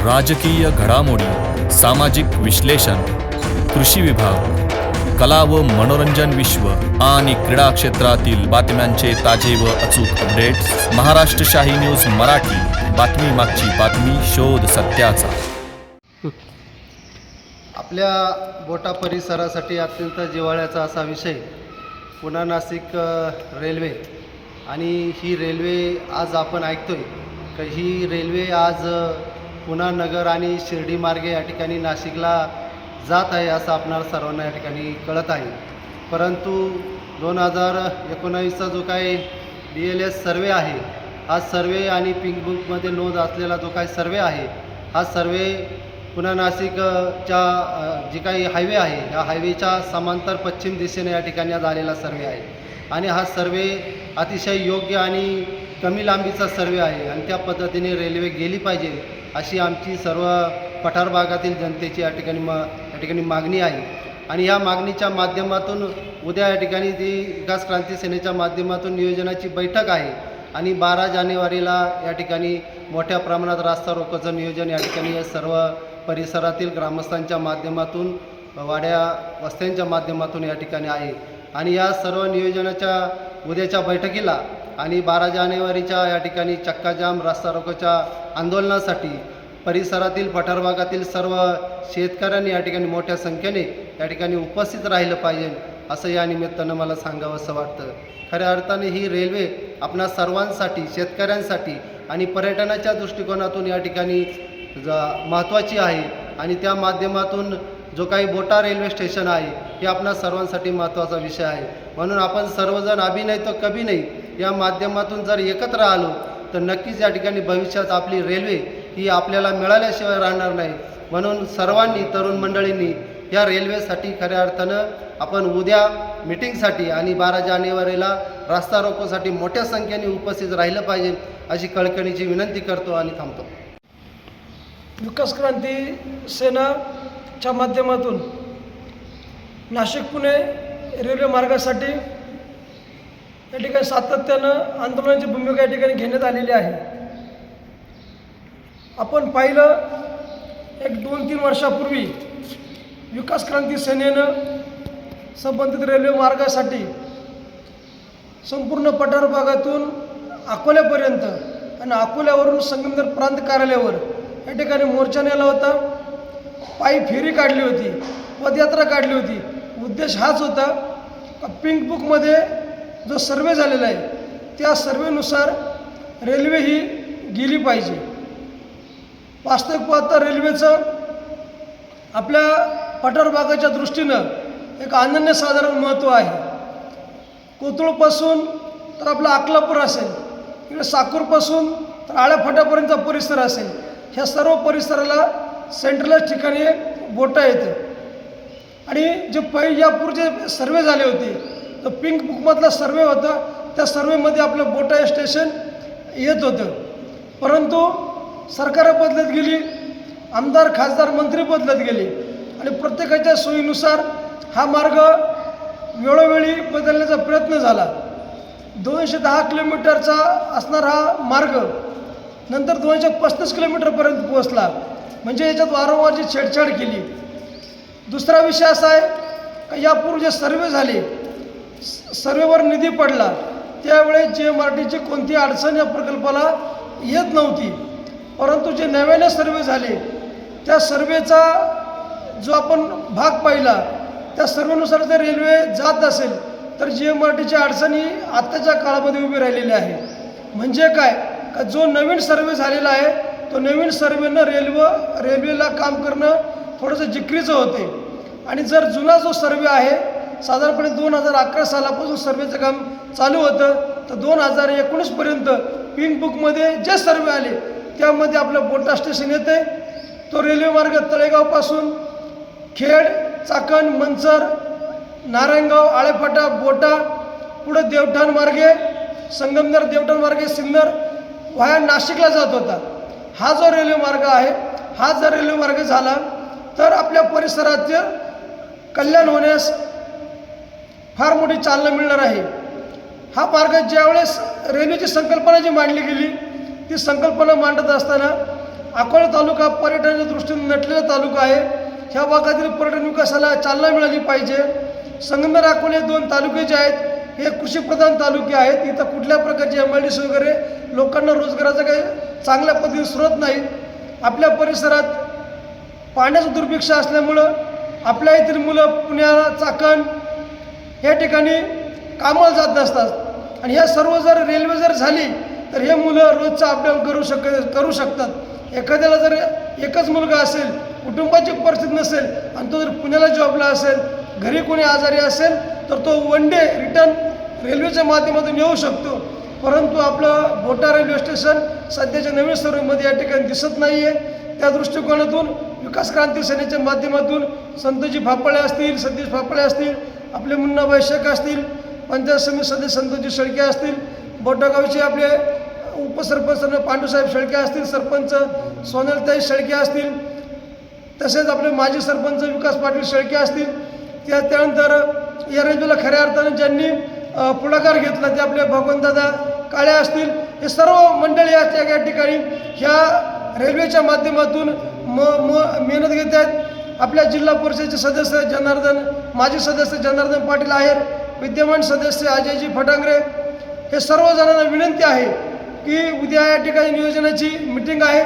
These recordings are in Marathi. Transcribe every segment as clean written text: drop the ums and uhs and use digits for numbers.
राजकीय घडामोडी, सामाजिक विश्लेषण, कृषी विभाग, कला व मनोरंजन विश्व आणि क्रीडा क्षेत्रातील बातम्यांचे ताजे व अचूक अपडेट्स महाराष्ट्र शाही न्यूज मराठी. बातमी मागची बातमी, शोध सत्याचा. आपल्या बोटा परिसरासाठी अत्यंत जिव्हाळ्याचा असा विषय पुणा नाशिक रेल्वे. आणि ही रेल्वे आज आपण ऐकतोय की ही रेल्वे आज पुणा नगर आणि शिर्डी मार्गे या ठिकाणी नाशिकला जात आहे असं आपणाला सर्वांना या ठिकाणी कळत आहे. परंतु 2019चा जो काही DLS सर्वे आहे, हा सर्वे आणि पिंक बुकमध्ये नोंद असलेला जो काही सर्वे आहे, हा सर्वे पुणा नाशिकच्या जी काही हायवे आहे, या हायवेच्या समांतर पश्चिम दिशेने या ठिकाणी आज आलेला सर्वे आहे. आणि हा सर्वे अतिशय योग्य आणि कमी लांबीचा सर्वे आहे आणि त्या पद्धतीने रेल्वे गेली पाहिजे अशी आमची सर्व पठार भागातील जनतेची या ठिकाणी मागणी आहे. आणि या मागणीच्या माध्यमातून उद्या या ठिकाणी ती विकास क्रांती सेनेच्या माध्यमातून नियोजनाची बैठक आहे आणि 12 जानेवारीला या ठिकाणी मोठ्या प्रमाणात रास्ता रोकोचं नियोजन या ठिकाणी या सर्व परिसरातील ग्रामस्थांच्या माध्यमातून, वाड्या वस्त्यांच्या माध्यमातून या ठिकाणी आहे. आणि या सर्व नियोजनाच्या उद्याच्या बैठकीला आणि 12 जानेवारीच्या या ठिकाणी चक्काजाम रास्ता रोकोच्या आंदोलनासाठी परिसरातील पठार भागातील सर्व शेतकऱ्यांनी या ठिकाणी मोठ्या संख्येने या ठिकाणी उपस्थित राहिलं पाहिजे असं या निमित्तानं मला सांगावंसं वाटतं. खऱ्या अर्थाने ही रेल्वे आपणा सर्वांसाठी, शेतकऱ्यांसाठी आणि पर्यटनाच्या दृष्टिकोनातून या ठिकाणी महत्त्वाची आहे. आणि त्या माध्यमातून जो काही बोटा रेल्वे स्टेशन आहे हे आपणा सर्वांसाठी महत्त्वाचा विषय आहे. म्हणून आपण सर्वजण अभी नाही तो कभी नाही या माध्यमातून जर एकत्र आलो तर नक्कीच या ठिकाणी भविष्यात आपली रेल्वे ही आपल्याला मिळाल्याशिवाय राहणार नाही. म्हणून सर्वांनी, तरुण मंडळींनी या रेल्वेसाठी खऱ्या अर्थानं आपण उद्या मिटिंगसाठी आणि 12 जानेवारीला रास्ता रोकोसाठी मोठ्या संख्येने उपस्थित राहिलं पाहिजे अशी कळकळीची विनंती करतो आणि थांबतो. विकास क्रांती सेनाच्या माध्यमातून नाशिक पुणे रेल्वे मार्गासाठी या ठिकाणी सातत्यानं आंदोलनाची भूमिका या ठिकाणी घेण्यात आलेली आहे. आपण पाहिलं, एक 2-3 वर्षापूर्वी विकास क्रांती सेनेनं संबंधित रेल्वे मार्गासाठी संपूर्ण पठार भागातून अकोल्यापर्यंत आणि अकोल्यावरून संगमनेर प्रांत कार्यालयावर या ठिकाणी मोर्चा नेला होता, पायी फेरी काढली होती, पदयात्रा काढली होती. उद्देश हाच होता का पिंक बुकमध्ये जो सर्वे झालेला आहे त्या सर्वेनुसार रेल्वे ही गेली पाहिजे. वास्तविक पाहता रेल्वेचं आपल्या पठार भागाच्या दृष्टीनं एक अनन्यसाधारण महत्त्व आहे. कोथरूडपासून तर आपला अकलापूर असेल, इकडे साकूरपासून तर आळ्याफाटापर्यंतचा परिसर असेल, ह्या सर्व परिसराला सेंट्रलाइज ठिकाणी बोटा येतं. आणि जे यापूर्वी जे सर्वे झाले होते तर पिंक बुकमधला सर्वे होता, त्या सर्वेमध्ये आपलं बोटा स्टेशन येत होतं. परंतु सरकारं बदलत गेली, आमदार, खासदार, मंत्री बदलत गेले आणि प्रत्येकाच्या सोयीनुसार हा मार्ग वेळोवेळी बदलण्याचा प्रयत्न झाला. 210 किलोमीटरचा असणारा हा मार्ग नंतर 235 किलोमीटरपर्यंत पोहोचला. म्हणजे याच्यात वारंवारची छेडछाड केली. दुसरा विषय असा आहे का यापूर्वी जे सर्वे झाले, सर्वेवर निधी पडला, त्यावेळेस GMRTची कोणती अडचण या प्रकल्पाला येत नव्हती. परंतु जे नव्याने सर्वे झाले त्या सर्वेचा जो आपण भाग पाहिला, त्या सर्वेनुसार जर रेल्वे जात असेल तर GMRTची अडचणी आत्ताच्या काळामध्ये उभी राहिलेली आहे. म्हणजे काय का जो नवीन सर्वे झालेला आहे तो नवीन सर्वेनं रेल्वेला काम करणं थोडंसं जिक्रीचं होते. आणि जर जुना जो सर्वे आहे, साधारणपणे 2011 सालापासून सर्वेचं काम चालू होतं, तर 2019पर्यंत पिंक बुकमध्ये जे सर्वे आले त्यामध्ये आपलं बोटा स्टेशन येते. तो रेल्वे मार्ग तळेगावपासून खेड, चाकण, मंचर, नारायणगाव, आळेफाटा, बोटा, पुढं देवठाण मार्गे, संगमनेर, देवठाण मार्गे सिन्नर व्हाया नाशिकला जात होता. हा जो रेल्वे मार्ग आहे, हा जर रेल्वे मार्ग झाला तर आपल्या परिसरातील कल्याण होण्यास फार मोठी चालना मिळणार आहे. हा मार्ग ज्यावेळेस रेल्वेची संकल्पना जी मांडली गेली, ती संकल्पना मांडत असताना अकोला तालुका पर्यटनाच्या दृष्टीने नटलेला तालुका आहे. ह्या भागातील पर्यटन विकासाला चालना मिळाली पाहिजे. संगमनेर अकोले 2 तालुके जे आहेत हे कृषीप्रधान तालुके आहेत. इथं कुठल्या प्रकारचे MIDC वगैरे लोकांना रोजगाराचा काही चांगल्या पद्धतीने स्रोत नाही. आपल्या परिसरात पाण्याचं दुर्भिक्ष असल्यामुळं आपल्या येथील मुलं पुण्याला चाकण या ठिकाणी कामाला जात नसतात आणि ह्या सर्व जर रेल्वे जर झाली तर हे मुलं रोजचा अपडाऊन करू शकतात. एखाद्याला जर एकच मुलगा असेल, कुटुंबाची परिस्थिती नसेल आणि तो जर पुण्याला जॉबला असेल, घरी कोणी आजारी असेल तर तो वन डे रिटर्न रेल्वेच्या माध्यमातून येऊ शकतो. परंतु आपलं बोटा रेल्वे स्टेशन सध्याच्या नवीन सर्वेमध्ये या ठिकाणी दिसत नाही आहे. त्या दृष्टिकोनातून विकास क्रांती सेनेच्या माध्यमातून संतोषजी फाफळे असतील, सतीश फाफळे असतील, आपले मुन्नाबाई शेख असतील, पंचायत समिती सदस्य संतोषजी शेळके असतील, बोटागावचे आपले उपसरपंच पांडुसाहेब शेळके असतील, सरपंच सोनलताई शेळके असतील, तसेच आपले माजी सरपंच विकास पाटील शेळके असतील. त्यानंतर या रेल्वेला खऱ्या अर्थाने ज्यांनी पुढाकार घेतला ते आपले भगवंतदादा काळे असतील. हे सर्व मंडळी या ठिकाणी ह्या रेल्वेच्या माध्यमातून मेहनत घेत आहेत. आपल्या जिल्हा परिषदेचे सदस्य माजी सदस्य जनार्दन पाटील आहेर, विद्यमान सदस्य अजयजी फटांगरे, हे सर्वजणांना विनंती आहे की उद्या या ठिकाणी नियोजनाची मीटिंग आहे.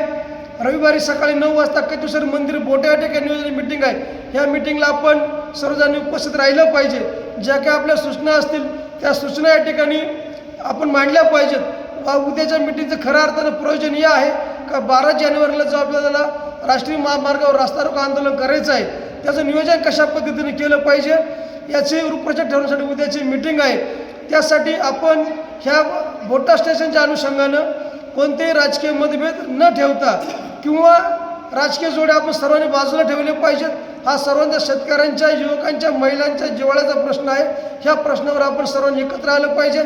रविवारी सकाळी 9 वाजता कचेश्वर मंदिर बोटे या ठिकाणी नियोजन मीटिंग आहे. ह्या मीटिंगला आपण सर्वजणांनी उपस्थित राहिलं पाहिजे. ज्या काही आपल्या सूचना असतील त्या सूचना या ठिकाणी आपण मांडल्या पाहिजेत. उद्याच्या मीटिंगचं खऱ्या अर्थानं प्रयोजन हे आहे का 12 जानेवारीला जो आपल्याला राष्ट्रीय महामार्गावर रास्ता रोको आंदोलन करायचं आहे त्याचं नियोजन कशा पद्धतीने केलं पाहिजे याची रूपरेषा ठरवण्यासाठी उद्याची मीटिंग आहे. त्यासाठी आपण ह्या बोटा स्टेशनच्या अनुषंगानं कोणतेही राजकीय मतभेद न ठेवता किंवा राजकीय जोडे आपण सर्वांनी बाजूला ठेवले पाहिजेत. हा सर्वांच्या शेतकऱ्यांच्या, युवकांच्या, महिलांच्या जिव्हाळ्याचा प्रश्न आहे. ह्या प्रश्नावर आपण सर्वांनी एकत्र आलं पाहिजे.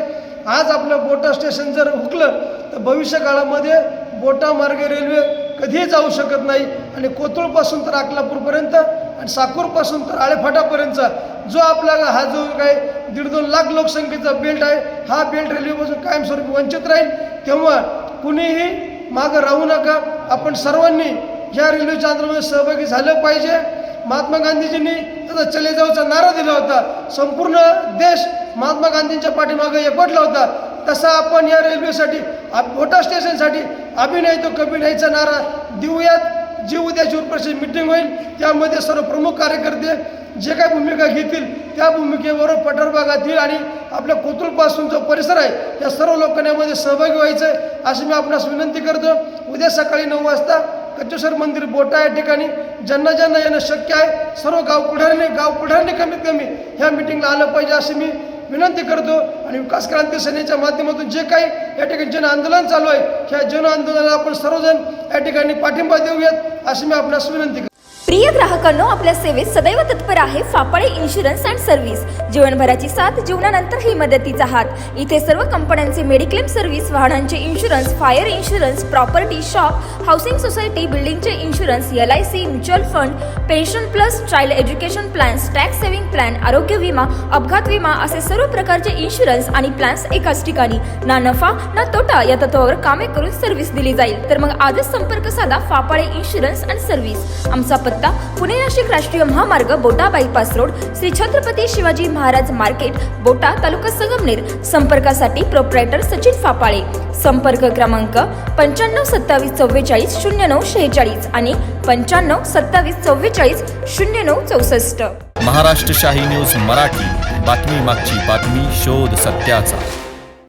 आज आपलं बोटा स्टेशन जर हुकलं तर भविष्य काळामध्ये बोटा मार्गे रेल्वे कधीही जाऊ शकत नाही आणि कोथरूडपासून तर अकलापूरपर्यंत आणि साकूरपासून तर आळेफाटापर्यंतचा जो आपला हा जो काय 1.5-2 लाख लोकसंख्येचा बेल्ट आहे हा बेल्ट रेल्वेपासून कायमस्वरूपी वंचित राहील. तेव्हा कुणीही मागं राहू नका. आपण सर्वांनी या रेल्वेच्या आंदोलनामध्ये सहभागी झालं पाहिजे. महात्मा गांधीजींनी त्याचा चले जाऊचा नारा दिला होता. संपूर्ण देश महात्मा गांधींच्या पाठीमागे एकवटला होता. तसा आपण या रेल्वेसाठी बोटा स्टेशनसाठी अभिनय तो कभी नाहीचा नारा देऊयात. जी उद्याची रूपरेषेची मीटिंग होईल त्यामध्ये सर्व प्रमुख कार्यकर्ते जे काही भूमिका घेतील त्या भूमिकेवर पठार भागातील आणि आपल्या कोथरूडपासून जो परिसर आहे या सर्व लोकांना यामध्ये सहभागी व्हायचं आहे अशी मी आपणास विनंती करतो. उद्या सकाळी 9 वाजता कचेश्वर मंदिर बोटा या ठिकाणी ज्यांना येणं शक्य आहे सर्व गाव पुढाऱ्यांनी कमीत कमी ह्या मीटिंगला आलं पाहिजे अशी मी विनंती करतो. आणि विकास क्रांती सेनेच्या माध्यमातून जे काही या ठिकाणी जन आंदोलन चालू आहे ह्या जन आंदोलनाला आपण सर्वजण या ठिकाणी पाठिंबा देऊयात अशी मी आपणास विनंती करतो. प्रिय ग्राहकांनो, आपल्या सेवेत सदैव तत्पर आहे फाफळे इन्शुरन्स अँड सर्व्हिस. जीवनभराची साथ, जीवनानंतरही मदतीचा हात. इथे सर्व कंपन्यांचे मेडिक्लेम सर्व्हिस, वाहनांचे insurance, fire insurance, property, shop, housing society, बिल्डिंगचे insurance, LIC, mutual fund, pension plus, child education plans, tax saving plan, आरोग्य विमा, अपघात विमा असे सर्व प्रकारचे इन्शुरन्स आणि प्लॅन्स एकाच ठिकाणी. ना नफा ना तोटा या तत्वावर कामे करून सर्व्हिस दिली जाईल. तर मग आजच संपर्क साधा फाफळे इन्शुरन्स अँड सर्व्हिस. आमचा पत्ता पुणे नाशिक राष्ट्रीय महामार्ग, बोटा bypass road, Shri Chhatrapati Shivaji Maharaj market, बोटा, तालुका संगमनेर. संपर्कासाठी प्रोप्रायटर सचिन फाफळे. संपर्क क्रमांक 95 27 44 09 46 आणि 95 27 44 09 64. महाराष्ट्र शाही न्यूज मराठी, बातमी मागची बातमी, शोध सत्याचा.